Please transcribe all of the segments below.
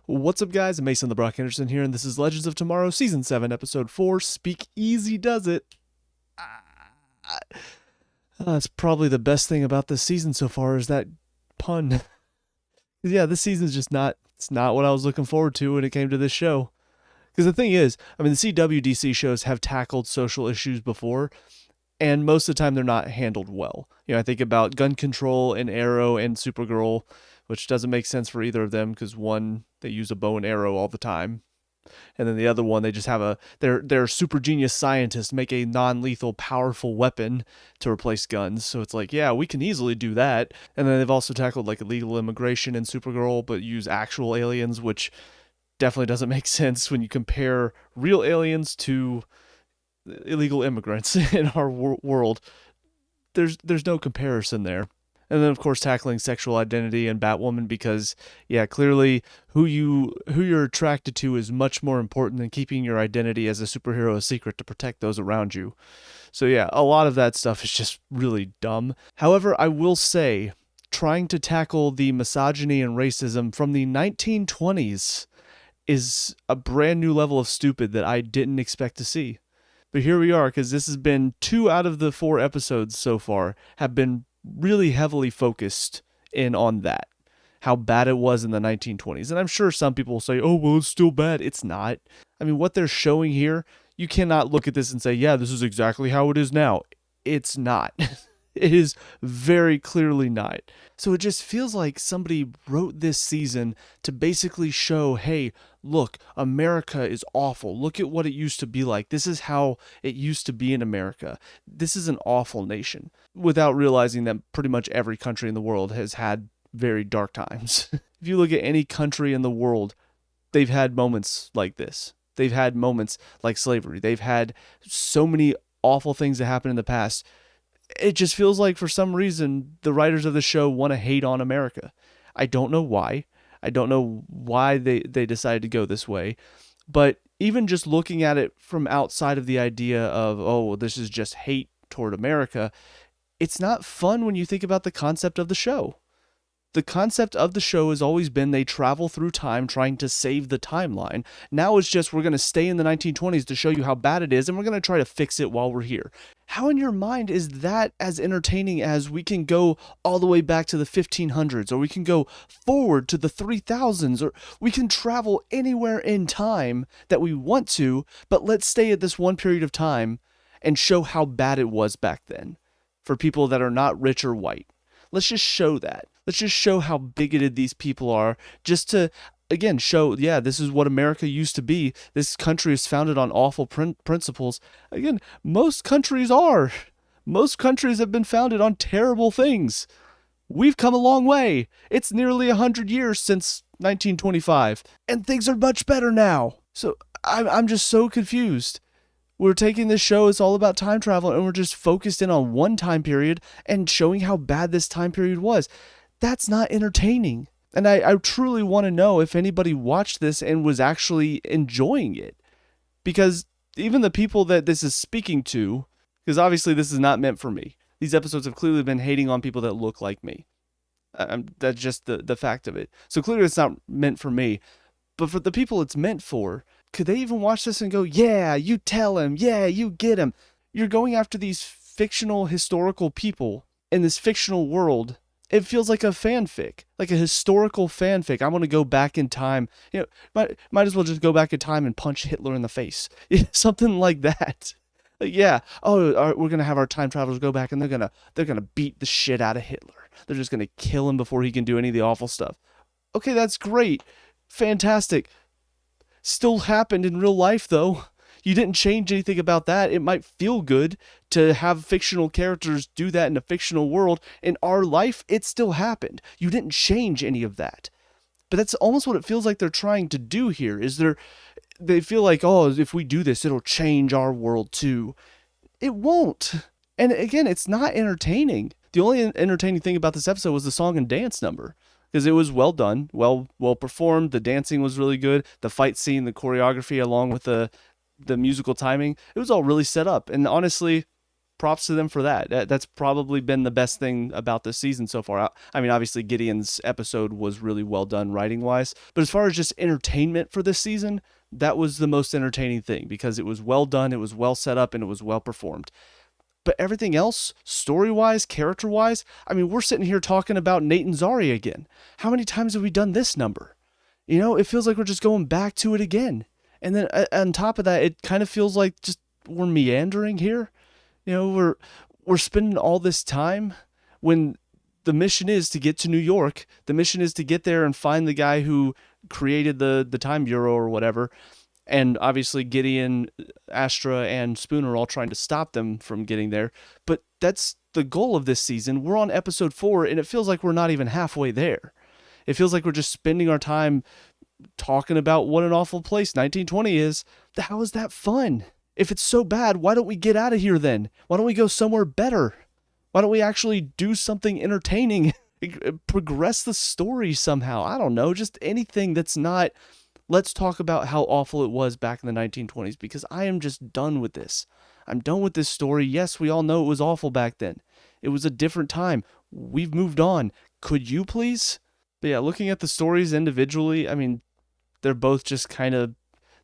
What's up, guys? Mason the Brock Henderson here, and this is Legends of Tomorrow, Season 7, Episode 4, Speakeasy Does It. That's probably the best thing about this season so far is that pun. Yeah, this season's just it's not what I was looking forward to when it came to this show. Because the thing is, I mean, the CWDC shows have tackled social issues before, and most of the time they're not handled well. You know, I think about gun control and Arrow and Supergirl, which doesn't make sense for either of them because one, they use a bow and arrow all the time. And then the other one, they just have they're super genius scientists make a non-lethal, powerful weapon to replace guns. So it's like, yeah, we can easily do that. And then they've also tackled like illegal immigration in Supergirl, but use actual aliens, which definitely doesn't make sense when you compare real aliens to illegal immigrants in our world. There's no comparison there. And then, of course, tackling sexual identity and Batwoman because, yeah, clearly who you're attracted to is much more important than keeping your identity as a superhero a secret to protect those around you. So, yeah, a lot of that stuff is just really dumb. However, I will say, trying to tackle the misogyny and racism from the 1920s is a brand new level of stupid that I didn't expect to see. But here we are, because this has been 2 out of the 4 episodes so far have been really heavily focused in on that, how bad it was in the 1920s. And I'm sure some people will say, oh, well, it's still bad. It's not. I mean, what they're showing here, you cannot look at this and say, yeah, this is exactly how it is now. It's not. It is very clearly not. So it just feels like somebody wrote this season to basically show, hey, look, America is awful. Look at what it used to be like. This is how it used to be in America. This is an awful nation. Without realizing that pretty much every country in the world has had very dark times. If you look at any country in the world, they've had moments like this. They've had moments like slavery. They've had so many awful things that happened in the past. It just feels like for some reason the writers of the show want to hate on America. I don't know why. I don't know why they decided to go this way. But even just looking at it from outside of the idea of, oh, this is just hate toward America, it's not fun when you think about the concept of the show. The concept of the show has always been they travel through time trying to save the timeline. Now it's just we're going to stay in the 1920s to show you how bad it is, and we're going to try to fix it while we're here. How in your mind is that as entertaining as we can go all the way back to the 1500s, or we can go forward to the 3000s, or we can travel anywhere in time that we want to, but let's stay at this one period of time and show how bad it was back then for people that are not rich or white. Let's just show that. Let's just show how bigoted these people are, just to, again, show, yeah, this is what America used to be. This country is founded on awful principles. Again, most countries are. Most countries have been founded on terrible things. We've come a long way. It's nearly 100 years since 1925, and things are much better now. So I'm just so confused. We're taking this show, it's all about time travel, and we're just focused in on one time period and showing how bad this time period was. That's not entertaining. And I truly want to know if anybody watched this and was actually enjoying it. Because even the people that this is speaking to, because obviously this is not meant for me. These episodes have clearly been hating on people that look like me. That's just the fact of it. So clearly it's not meant for me. But for the people it's meant for, could they even watch this and go, yeah, you tell him, yeah, you get him. You're going after these fictional historical people in this fictional world. It feels like a fanfic, like a historical fanfic. I want to go back in time. You know, might as well just go back in time and punch Hitler in the face. Something like that. Like, yeah. Oh, we're gonna have our time travelers go back and they're gonna beat the shit out of Hitler. They're just gonna kill him before he can do any of the awful stuff. Okay, that's great, fantastic. Still happened in real life though. You didn't change anything about that. It might feel good to have fictional characters do that in a fictional world. In our life, it still happened. You didn't change any of that. But that's almost what it feels like they're trying to do here, is they feel like, oh, if we do this, it'll change our world too. It won't. And again, it's not entertaining. The only entertaining thing about this episode was the song and dance number. Because it was well done, well performed. The dancing was really good. The fight scene, the choreography, along with the musical timing, it was all really set up. And honestly, props to them for that. That's probably been the best thing about this season so far. I mean, obviously Gideon's episode was really well done writing wise, but as far as just entertainment for this season, that was the most entertaining thing because it was well done, it was well set up, and it was well performed. But everything else, story-wise, character-wise, I mean, we're sitting here talking about Nate and Zari again. How many times have we done this number? You know, it feels like we're just going back to it again. And then on top of that, it kind of feels like just we're meandering here. You know, we're spending all this time when the mission is to get to New York. The mission is to get there and find the guy who created the Time Bureau or whatever. And obviously Gideon, Astra, and Spooner are all trying to stop them from getting there. But that's the goal of this season. We're on episode 4, and it feels like we're not even halfway there. It feels like we're just spending our time talking about what an awful place 1920 is. How is that fun? If it's so bad, why don't we get out of here then? Why don't we go somewhere better? Why don't we actually do something entertaining? Progress the story somehow. I don't know. Just anything that's not... Let's talk about how awful it was back in the 1920s, because I am just done with this. I'm done with this story. Yes, we all know it was awful back then. It was a different time. We've moved on. Could you please? But yeah, looking at the stories individually, I mean, they're both just kind of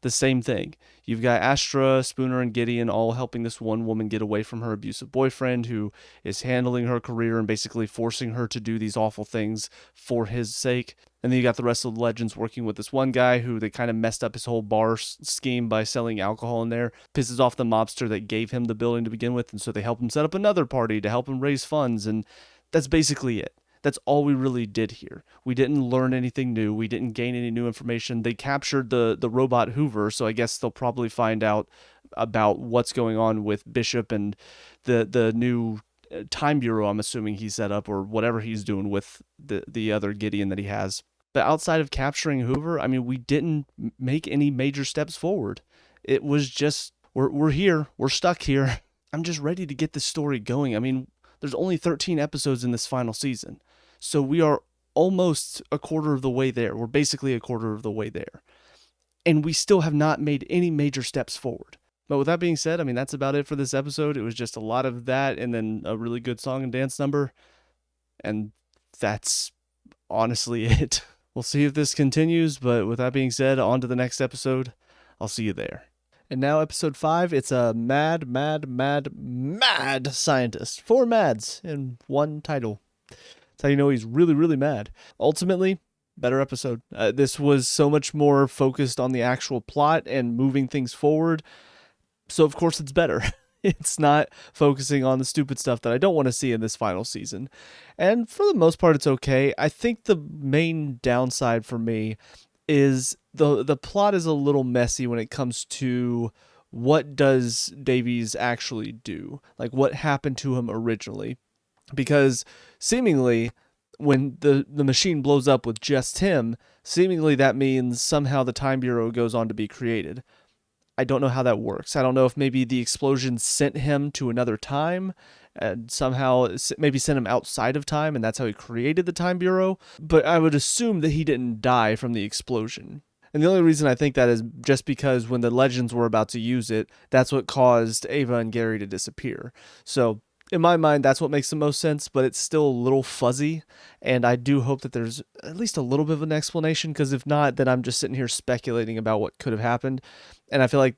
the same thing. You've got Astra, Spooner, and Gideon all helping this one woman get away from her abusive boyfriend who is handling her career and basically forcing her to do these awful things for his sake. And then you got the rest of the legends working with this one guy who they kind of messed up his whole bar scheme by selling alcohol in there. Pisses off the mobster that gave him the building to begin with, and so they help him set up another party to help him raise funds, and that's basically it. That's all we really did here. We didn't learn anything new. We didn't gain any new information. They captured the robot Hoover, so I guess they'll probably find out about what's going on with Bishop and the new Time Bureau, I'm assuming he set up, or whatever he's doing with the other Gideon that he has. But outside of capturing Hoover, I mean, we didn't make any major steps forward. It was just, we're here. We're stuck here. I'm just ready to get this story going. I mean, there's only 13 episodes in this final season. So we are almost a quarter of the way there. We're basically a quarter of the way there. And we still have not made any major steps forward. But with that being said, I mean, that's about it for this episode. It was just a lot of that and then a really good song and dance number. And that's honestly it. We'll see if this continues, but with that being said, on to the next episode. I'll see you there. And now episode 5, it's a mad scientist. 4 mads in one title. That's how you know he's really, really mad. Ultimately, better episode. This was so much more focused on the actual plot and moving things forward. So of course it's better. It's not focusing on the stupid stuff that I don't want to see in this final season. And for the most part, it's okay. I think the main downside for me is the plot is a little messy when it comes to what does Davies actually do? Like, what happened to him originally? Because seemingly, when the machine blows up with just him, seemingly that means somehow the Time Bureau goes on to be created. I don't know how that works. I don't know if maybe the explosion sent him to another time and somehow maybe sent him outside of time, and that's how he created the Time Bureau. But I would assume that he didn't die from the explosion. And the only reason I think that is just because when the Legends were about to use it, that's what caused Ava and Gary to disappear. So in my mind, that's what makes the most sense, but it's still a little fuzzy. And I do hope that there's at least a little bit of an explanation, because if not, then I'm just sitting here speculating about what could have happened. And I feel like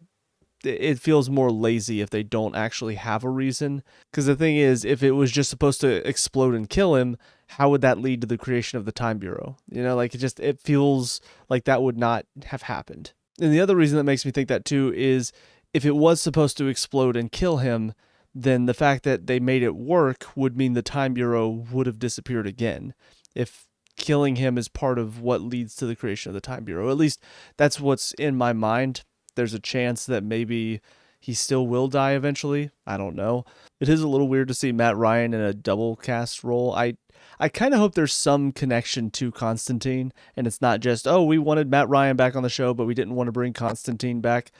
it feels more lazy if they don't actually have a reason. Because the thing is, if it was just supposed to explode and kill him, how would that lead to the creation of the Time Bureau? You know, like it feels like that would not have happened. And the other reason that makes me think that too is if it was supposed to explode and kill him, then the fact that they made it work would mean the Time Bureau would have disappeared again. If killing him is part of what leads to the creation of the Time Bureau, at least that's what's in my mind. There's a chance that maybe he still will die eventually. I don't know. It is a little weird to see Matt Ryan in a double cast role. I kind of hope there's some connection to Constantine, and it's not just, oh, we wanted Matt Ryan back on the show, but we didn't want to bring Constantine back.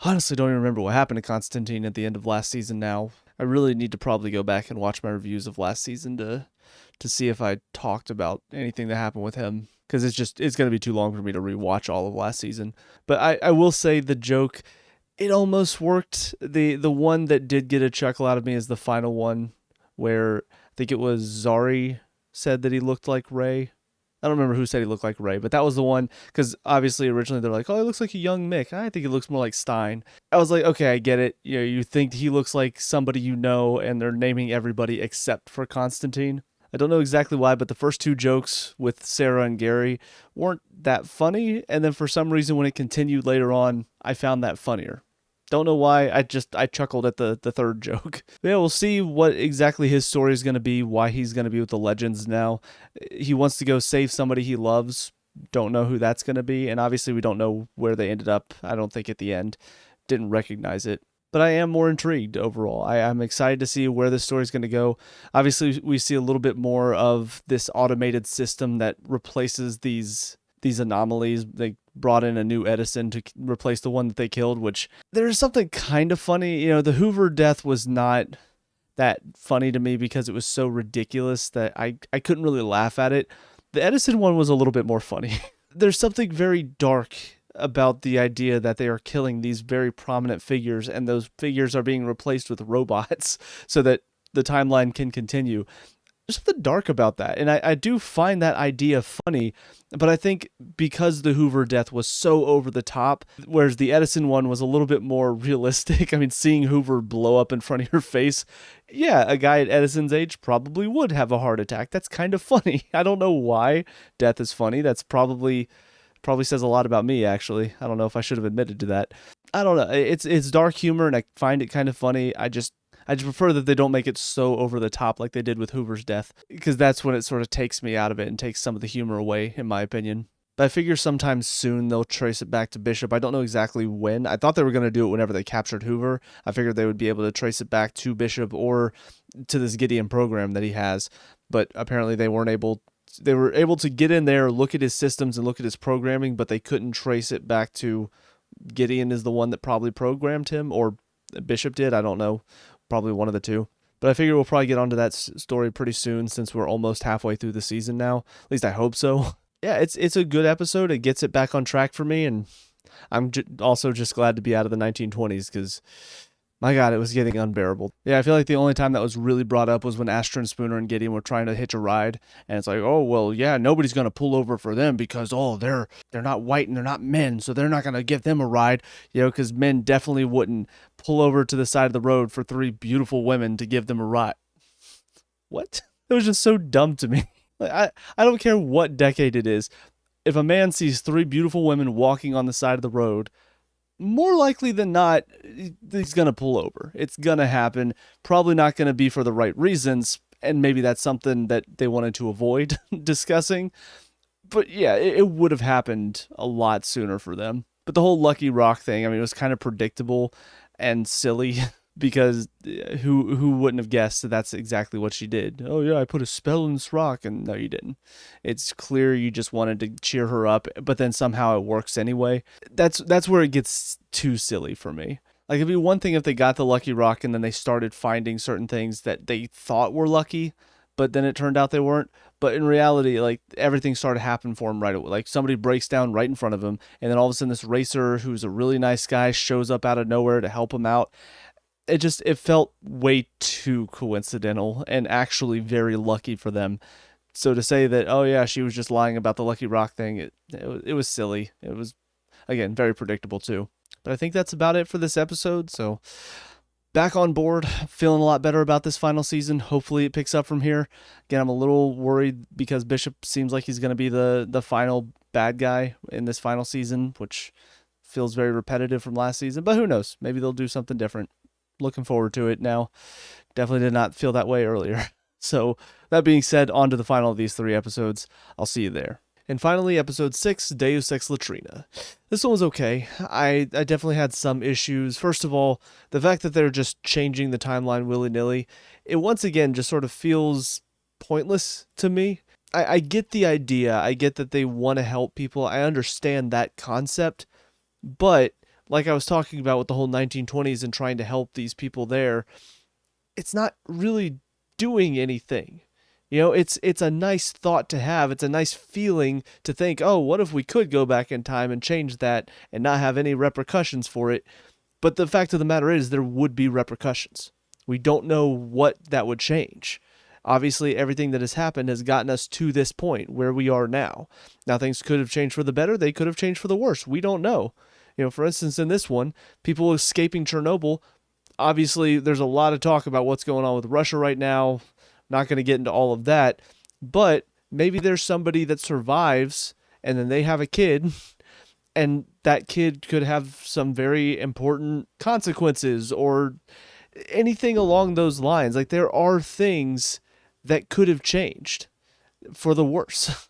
Honestly, don't even remember what happened to Constantine at the end of last season now. I really need to probably go back and watch my reviews of last season to see if I talked about anything that happened with him. Because it's going to be too long for me to rewatch all of last season. But I will say the joke, It almost worked. The one that did get a chuckle out of me is the final one, where I think it was Zari said that he looked like Ray. I don't remember who said he looked like Ray, but that was the one, because obviously originally they're like, oh, he looks like a young Mick. I think he looks more like Stein. I was like, okay, I get it. You know, you think he looks like somebody you know, and they're naming everybody except for Constantine. I don't know exactly why, but the first two jokes with Sarah and Gary weren't that funny, and then for some reason when it continued later on, I found that funnier. Don't know why. I chuckled at the third joke. But yeah, we'll see what exactly his story is going to be, why he's going to be with the Legends now. He wants to go save somebody he loves. Don't know who that's going to be. And obviously we don't know where they ended up. I don't think at the end. Didn't recognize it. But I am more intrigued overall. I'm excited to see where this story is going to go. Obviously, we see a little bit more of this automated system that replaces these anomalies. They brought in a new Edison to replace the one that they killed, which there's something kind of funny. You know, the Hoover death was not that funny to me because it was so ridiculous that I couldn't really laugh at it. The Edison one was a little bit more funny. There's something very dark about the idea that they are killing these very prominent figures, and those figures are being replaced with robots so that the timeline can continue. There's something dark about that, and I do find that idea funny, but I think because the Hoover death was so over the top, whereas the Edison one was a little bit more realistic. I mean, seeing Hoover blow up in front of your face, yeah, a guy at Edison's age probably would have a heart attack. That's kind of funny. I don't know why death is funny. That's probably says a lot about me, actually. I don't know if I should have admitted to that. I don't know. It's dark humor, and I find it kind of funny. I just prefer that they don't make it so over the top like they did with Hoover's death, because that's when it sort of takes me out of it and takes some of the humor away, in my opinion. But I figure sometime soon they'll trace it back to Bishop. I don't know exactly when. I thought they were going to do it whenever they captured Hoover. I figured they would be able to trace it back to Bishop or to this Gideon program that he has, but apparently they weren't able. They were able to get in there, look at his systems and look at his programming, but they couldn't trace it back to Gideon is the one that probably programmed him, or Bishop did. I don't know. Probably one of the two. But I figure we'll probably get onto that story pretty soon, since we're almost halfway through the season now. At least I hope so. Yeah, it's a good episode. It gets it back on track for me, and I'm also just glad to be out of the 1920s, because my God, it was getting unbearable. Yeah, I feel like the only time that was really brought up was when Astra and Spooner and Gideon were trying to hitch a ride, and it's like, oh, well, yeah, nobody's going to pull over for them because, oh, they're not white and they're not men, so they're not going to give them a ride, you know, because men definitely wouldn't pull over to the side of the road for three beautiful women to give them a ride. What? It was just so dumb to me. Like, I don't care what decade it is. If a man sees three beautiful women walking on the side of the road, more likely than not, he's going to pull over. It's going to happen. Probably not going to be for the right reasons, and maybe that's something that they wanted to avoid discussing. But yeah, it would have happened a lot sooner for them. But the whole Lucky Rock thing, I mean, it was kind of predictable and silly, because who wouldn't have guessed that that's exactly what she did? Oh yeah, I put a spell in this rock, and no, you didn't. It's clear you just wanted to cheer her up, but then somehow it works anyway. That's where it gets too silly for me. Like, it'd be one thing if they got the Lucky Rock and then they started finding certain things that they thought were lucky, but then it turned out they weren't. But in reality, like, everything started happening for him right away. Like, somebody breaks down right in front of him, and then all of a sudden this racer who's a really nice guy shows up out of nowhere to help him out. It felt way too coincidental and actually very lucky for them. So to say that, oh yeah, she was just lying about the Lucky Rock thing, it was silly. It was, again, very predictable too. But I think that's about it for this episode. So back on board, feeling a lot better about this final season. Hopefully it picks up from here. Again, I'm a little worried because Bishop seems like he's going to be the final bad guy in this final season, which feels very repetitive from last season. But who knows? Maybe they'll do something different. Looking forward to it now. Definitely did not feel that way earlier. So that being said, on to the final of these 3 episodes. I'll see you there. And finally, episode 6, Deus Ex Latrina. This one was okay. I definitely had some issues. First of all, the fact that they're just changing the timeline willy-nilly, it once again just sort of feels pointless to me. I get the idea. I get that they want to help people. I understand that concept. But like I was talking about with the whole 1920s and trying to help these people there, it's not really doing anything. You know, it's a nice thought to have. It's a nice feeling to think, oh, what if we could go back in time and change that and not have any repercussions for it? But the fact of the matter is there would be repercussions. We don't know what that would change. Obviously, everything that has happened has gotten us to this point where we are now. Now, things could have changed for the better. They could have changed for the worse. We don't know. For instance, in this one, people escaping Chernobyl, obviously, there's a lot of talk about what's going on with Russia right now. Not going to get into all of that. But maybe there's somebody that survives and then they have a kid and that kid could have some very important consequences or anything along those lines. Like, there are things that could have changed for the worse.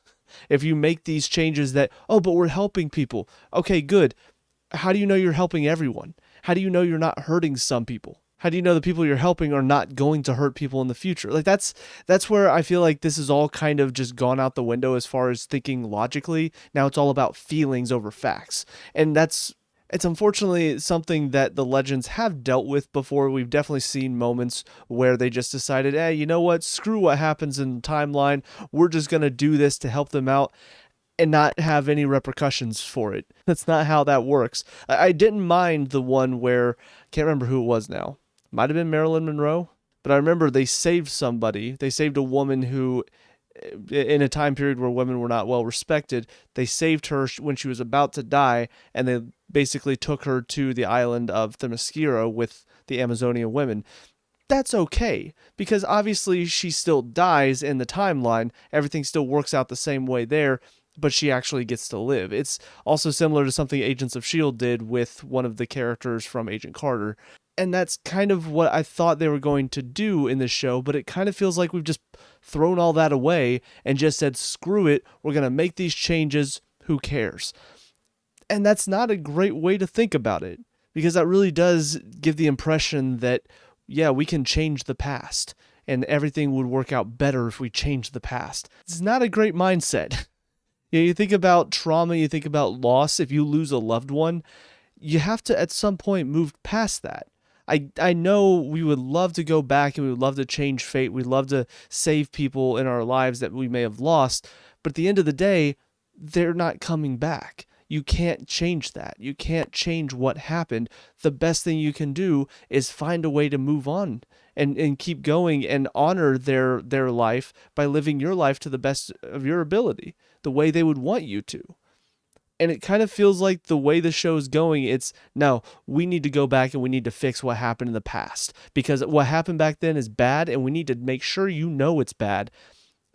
If you make these changes that, oh, but we're helping people. Okay, good. How do you know you're helping everyone? How do you know you're not hurting some people? How do you know the people you're helping are not going to hurt people in the future? Like, that's where I feel like this is all kind of just gone out the window as far as thinking logically. Now it's all about feelings over facts. And it's unfortunately something that the Legends have dealt with before. We've definitely seen moments where they just decided, hey, you know what? Screw what happens in the timeline. We're just going to do this to help them out and not have any repercussions for it. That's not how that works. I didn't mind the one where, can't remember who it was now. Might have been Marilyn Monroe. But I remember they saved somebody. They saved a woman who, in a time period where women were not well respected, they saved her when she was about to die, and they basically took her to the island of Themyscira with the Amazonian women. That's okay, because obviously she still dies in the timeline. Everything still works out the same way there, but she actually gets to live. It's also similar to something Agents of S.H.I.E.L.D. did with one of the characters from Agent Carter. And that's kind of what I thought they were going to do in this show, but it kind of feels like we've just thrown all that away and just said, screw it, we're going to make these changes, who cares? And that's not a great way to think about it, because that really does give the impression that, yeah, we can change the past, and everything would work out better if we changed the past. It's not a great mindset. You think about trauma, you think about loss. If you lose a loved one, you have to at some point move past that. I know we would love to go back and we would love to change fate. We'd love to save people in our lives that we may have lost. But at the end of the day, they're not coming back. You can't change that. You can't change what happened. The best thing you can do is find a way to move on and keep going and honor their life by living your life to the best of your ability, the way they would want you to. And it kind of feels like the way the show is going, it's, no, we need to go back and we need to fix what happened in the past. Because what happened back then is bad, and we need to make sure you know it's bad.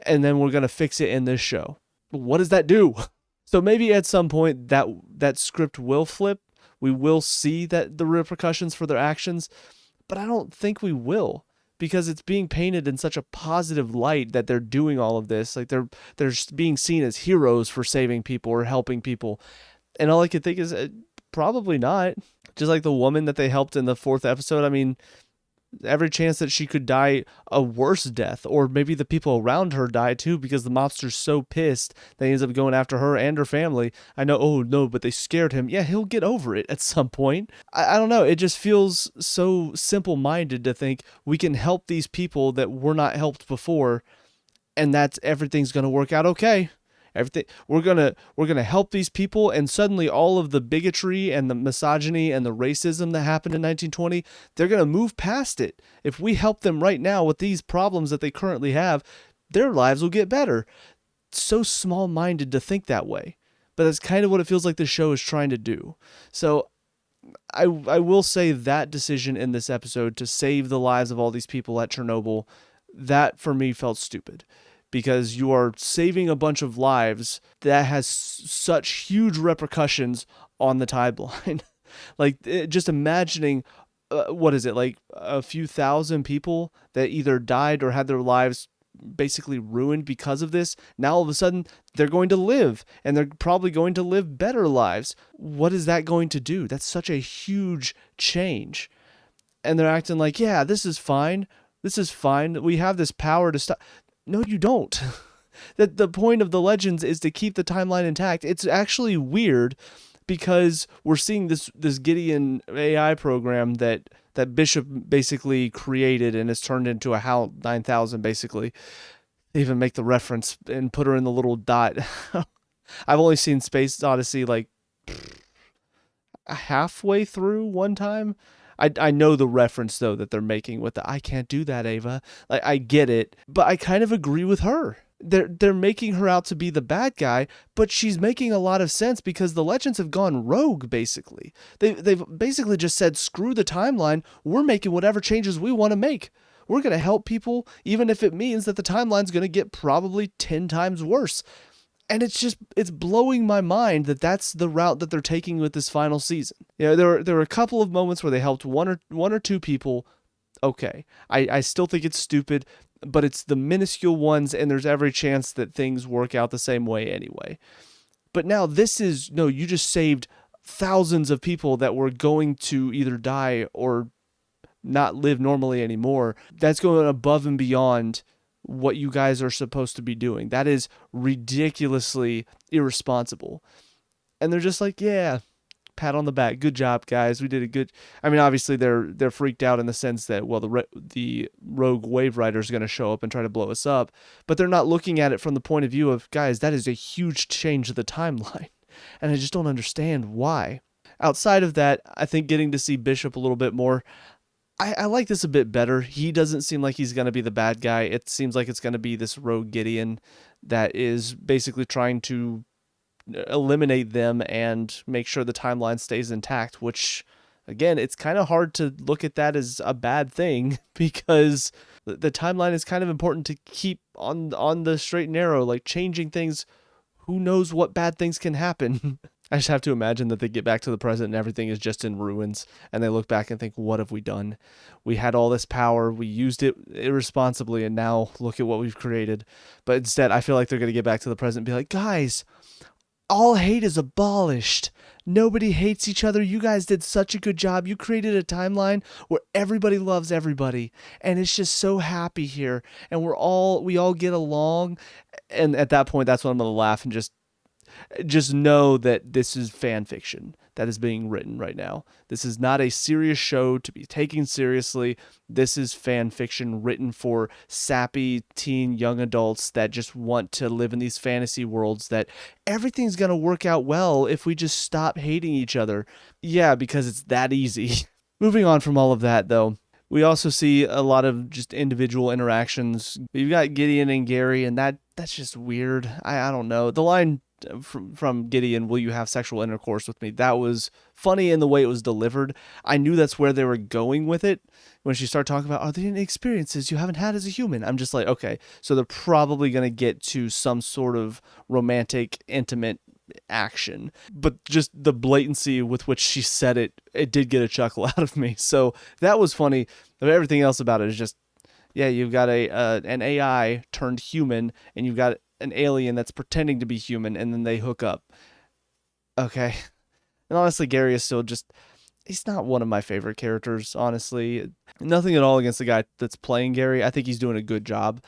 And then we're going to fix it in this show. What does that do? So maybe at some point that script will flip. We will see that the repercussions for their actions. But I don't think we will. Because it's being painted in such a positive light that they're doing all of this. Like they're being seen as heroes for saving people or helping people. And all I could think is probably not. Just like the woman that they helped in the 4th episode. I mean, every chance that she could die a worse death, or maybe the people around her die too, because the mobster's so pissed that he ends up going after her and her family. I know, oh no, but they scared him. Yeah, he'll get over it at some point. I don't know. It just feels so simple-minded to think we can help these people that were not helped before, and that's everything's going to work out okay. Everything we're gonna help these people, and suddenly all of the bigotry and the misogyny and the racism that happened in 1920, they're gonna move past it. If we help them right now with these problems that they currently have, their lives will get better. It's so small-minded to think that way, but that's kind of what it feels like the show is trying to do. So I will say that decision in this episode to save the lives of all these people at Chernobyl, that for me felt stupid. Because you are saving a bunch of lives that has such huge repercussions on the timeline. Like, just imagining, what is it, like a few thousand people that either died or had their lives basically ruined because of this. Now all of a sudden they're going to live, and they're probably going to live better lives. What is that going to do? That's such a huge change. And they're acting like, yeah, this is fine. This is fine. We have this power to stop. No, you don't. That the point of the Legends is to keep the timeline intact. It's actually weird because we're seeing this Gideon AI program that Bishop basically created and has turned into a HAL 9000 basically. They even make the reference and put her in the little dot. I've only seen Space Odyssey like halfway through one time. I know the reference though that they're making with the "I can't do that, Ava." Like I get it, but I kind of agree with her. They're making her out to be the bad guy, but she's making a lot of sense because the Legends have gone rogue. Basically, they've basically just said screw the timeline. We're making whatever changes we want to make. We're gonna help people, even if it means that the timeline's gonna get probably 10 times worse. And it's blowing my mind that that's the route that they're taking with this final season. There were a couple of moments where they helped one or two people. Okay, I still think it's stupid, but it's the minuscule ones, and there's every chance that things work out the same way anyway. But now this is no, you just saved thousands of people that were going to either die or not live normally anymore. That's going above and beyond what you guys are supposed to be doing. That is ridiculously irresponsible. And they're just like, yeah, pat on the back. Good job, guys. We did a good. I mean, obviously they're freaked out in the sense that well, the rogue wave rider is going to show up and try to blow us up, but they're not looking at it from the point of view of guys. That is a huge change of the timeline, and I just don't understand why. Outside of that, I think getting to see Bishop a little bit more. I like this a bit better. He doesn't seem like he's going to be the bad guy. It seems like it's going to be this rogue Gideon that is basically trying to eliminate them and make sure the timeline stays intact, which, again, it's kind of hard to look at that as a bad thing because the timeline is kind of important to keep on the straight and narrow, like changing things. Who knows what bad things can happen? I just have to imagine that they get back to the present and everything is just in ruins, and they look back and think, what have we done? We had all this power, we used it irresponsibly, and now look at what we've created. But instead, I feel like they're going to get back to the present and be like, guys, all hate is abolished. Nobody hates each other. You guys did such a good job. You created a timeline where everybody loves everybody, and it's just so happy here, and we all get along. And at that point, that's when I'm going to laugh and just know that this is fan fiction that is being written right now. This is not a serious show to be taken seriously. This is fan fiction written for sappy teen young adults that just want to live in these fantasy worlds that everything's going to work out well if we just stop hating each other. Yeah, because it's that easy. Moving on from all of that, though, we also see a lot of just individual interactions. You've got Gideon and Gary, and that's just weird. I don't know. The line from Gideon, "Will you have sexual intercourse with me?" That was funny in the way it was delivered. I knew that's where they were going with it. When she started talking about, are there any experiences you haven't had as a human? I'm just like, okay, so they're probably going to get to some sort of romantic, intimate action. But just the blatancy with which she said it did get a chuckle out of me. So that was funny. But everything else about it is just, yeah, you've got an AI turned human, and you've got an alien that's pretending to be human, and then they hook up. Okay. And honestly, Gary is still just, he's not one of my favorite characters, honestly. Nothing at all against the guy that's playing Gary. I think he's doing a good job.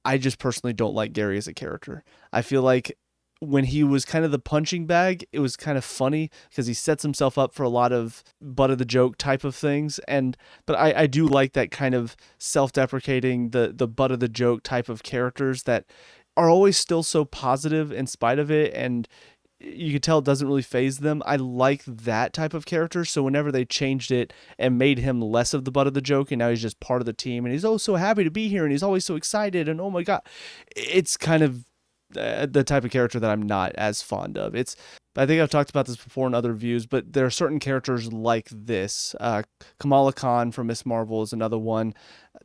I just personally don't like Gary as a character. I feel like when he was kind of the punching bag, it was kind of funny because he sets himself up for a lot of butt of the joke type of things. But I do like that kind of self-deprecating, the butt of the joke type of characters that are always still so positive in spite of it, and you can tell it doesn't really faze them. I like that type of character, so whenever they changed it and made him less of the butt of the joke, and now he's just part of the team, and he's oh so happy to be here, and he's always so excited, and oh my god, it's kind of the type of character that I'm not as fond of. I think I've talked about this before in other views, but there are certain characters like this. Kamala Khan from Miss Marvel is another one.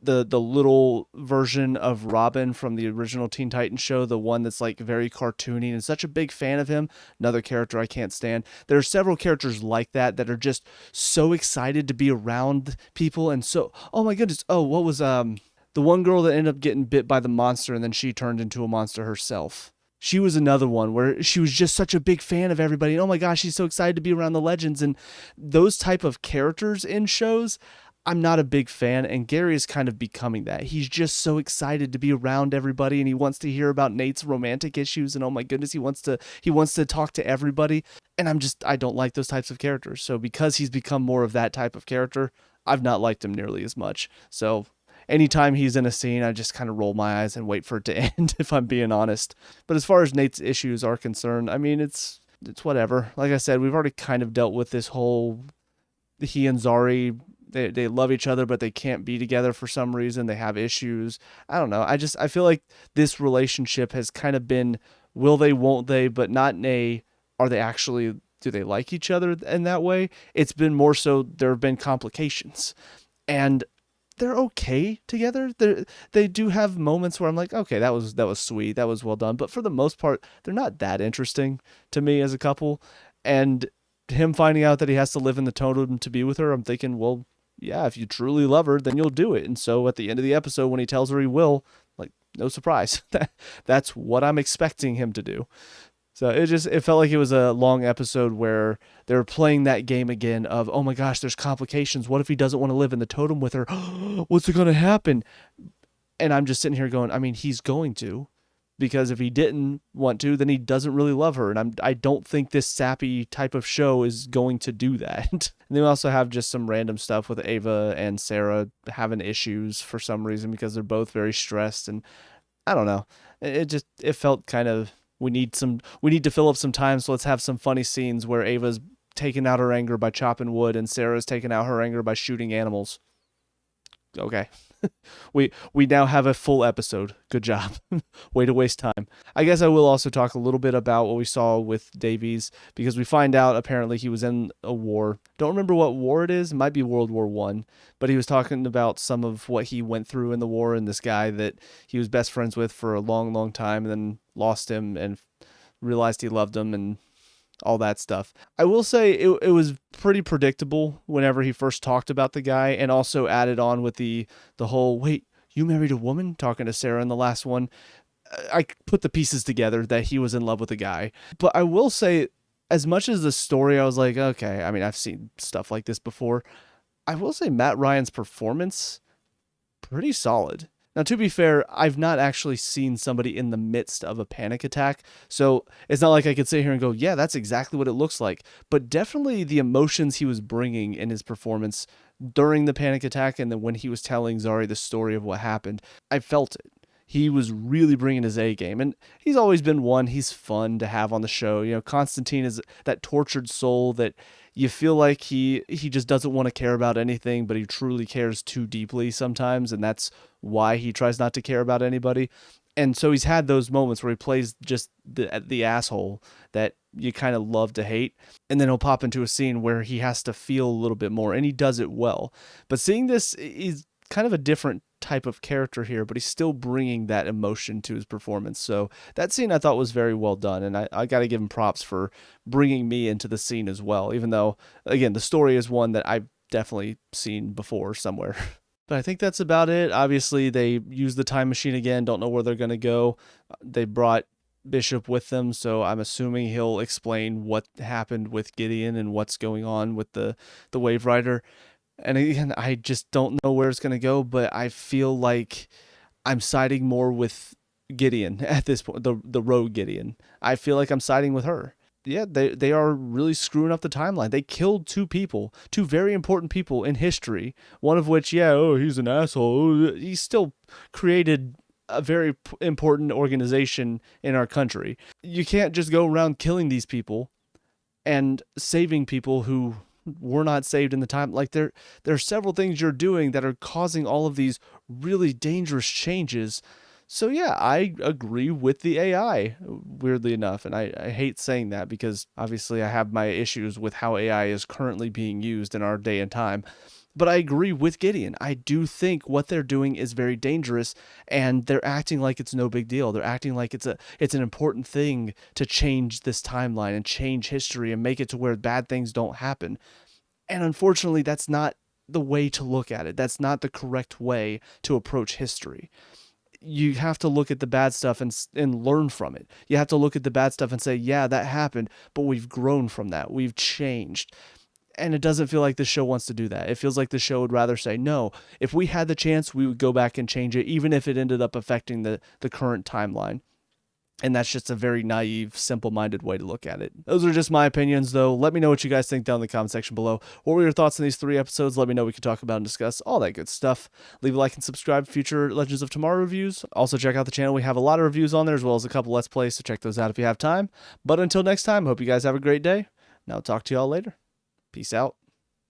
The little version of Robin from the original Teen Titans show, the one that's like very cartoony, and such a big fan of him. Another character I can't stand. There are several characters like that are just so excited to be around people, and so, oh my goodness, oh, what was the one girl that ended up getting bit by the monster and then she turned into a monster herself? She was another one where she was just such a big fan of everybody. And oh my gosh, she's so excited to be around the Legends. And those type of characters in shows, I'm not a big fan. And Gary is kind of becoming that. He's just so excited to be around everybody, and he wants to hear about Nate's romantic issues. And oh my goodness, he wants to talk to everybody. And I don't like those types of characters. So because he's become more of that type of character, I've not liked him nearly as much. So anytime he's in a scene, I just kind of roll my eyes and wait for it to end, if I'm being honest. But as far as Nate's issues are concerned, I mean, it's it's whatever. Like I said, we've already kind of dealt with this whole he and Zari. They love each other, but they can't be together for some reason. They have issues. I don't know. I feel like this relationship has kind of been will they, won't they, but not in a are they actually, do they like each other in that way? It's been more so there have been complications. And they're okay together. They do have moments where I'm like, okay, that was sweet, that was well done. But for the most part, they're not that interesting to me as a couple. And him finding out that he has to live in the totem to be with her, I'm thinking, well, yeah, if you truly love her, then you'll do it. And so at the end of the episode, when he tells her he will, like, no surprise. That's what I'm expecting him to do. So it felt like it was a long episode where they were playing that game again of, oh my gosh, there's complications. What if he doesn't want to live in the totem with her? What's going to happen? And I'm just sitting here going, I mean, he's going to, because if he didn't want to, then he doesn't really love her. And I don't think this sappy type of show is going to do that. And then we also have just some random stuff with Ava and Sarah having issues for some reason because they're both very stressed. And I don't know. It felt kind of, we need to fill up some time, so let's have some funny scenes where Ava's taking out her anger by chopping wood and Sarah's taking out her anger by shooting animals. Okay. we now have a full episode. Good job. Way to waste time. I guess I will also talk a little bit about what we saw with Davies, because we find out apparently he was in a war. Don't remember what war it is. It might be World War I, but he was talking about some of what he went through in the war, and this guy that he was best friends with for a long, long time and then lost him and realized he loved him and all that stuff. I will say it was pretty predictable whenever he first talked about the guy, and also added on with the whole, wait, you married a woman? Talking to Sarah in the last one. I put the pieces together that he was in love with a guy. But I will say, as much as the story, I was like, okay, I mean, I've seen stuff like this before. I will say Matt Ryan's performance, pretty solid. Now, to be fair, I've not actually seen somebody in the midst of a panic attack, so it's not like I could sit here and go, yeah, that's exactly what it looks like. But definitely the emotions he was bringing in his performance during the panic attack, and then when he was telling Zari the story of what happened, I felt it. He was really bringing his A game, and he's always been one. He's fun to have on the show. You know, Constantine is that tortured soul that you feel like he just doesn't want to care about anything, but he truly cares too deeply sometimes, and that's why he tries not to care about anybody. And so he's had those moments where he plays just the asshole that you kind of love to hate, and then he'll pop into a scene where he has to feel a little bit more, and he does it well. But seeing this is kind of a different type of character here, but he's still bringing that emotion to his performance. So that scene I thought was very well done, and I got to give him props for bringing me into the scene as well, even though, again, the story is one that I've definitely seen before somewhere. But I think that's about it. Obviously, they use the time machine again, don't know where they're going to go. They brought Bishop with them, so I'm assuming he'll explain what happened with Gideon and what's going on with the Wave Rider. And again, I just don't know where it's going to go, but I feel like I'm siding more with Gideon at this point, the rogue Gideon. I feel like I'm siding with her. Yeah, they are really screwing up the timeline. They killed two very important people in history, one of which, he's an asshole. He still created a very important organization in our country. You can't just go around killing these people and saving people who were not saved in the time. Like there are several things you're doing that are causing all of these really dangerous changes. So yeah, I agree with the AI, weirdly enough. And I hate saying that because obviously I have my issues with how AI is currently being used in our day and time. But I agree with Gideon. I do think what they're doing is very dangerous, and they're acting like it's no big deal. They're acting like it's an important thing to change this timeline and change history and make it to where bad things don't happen. And unfortunately, that's not the way to look at it. That's not the correct way to approach history. You have to look at the bad stuff and learn from it. You have to look at the bad stuff and say, yeah, that happened, but we've grown from that. We've changed. And it doesn't feel like the show wants to do that. It feels like the show would rather say, no, if we had the chance, we would go back and change it, even if it ended up affecting the current timeline. And that's just a very naive, simple-minded way to look at it. Those are just my opinions, though. Let me know what you guys think down in the comment section below. What were your thoughts on these 3 episodes? Let me know. We can talk about and discuss all that good stuff. Leave a like and subscribe for future Legends of Tomorrow reviews. Also, check out the channel. We have a lot of reviews on there, as well as a couple Let's Plays, so check those out if you have time. But until next time, hope you guys have a great day. And I'll talk to y'all later. Peace out.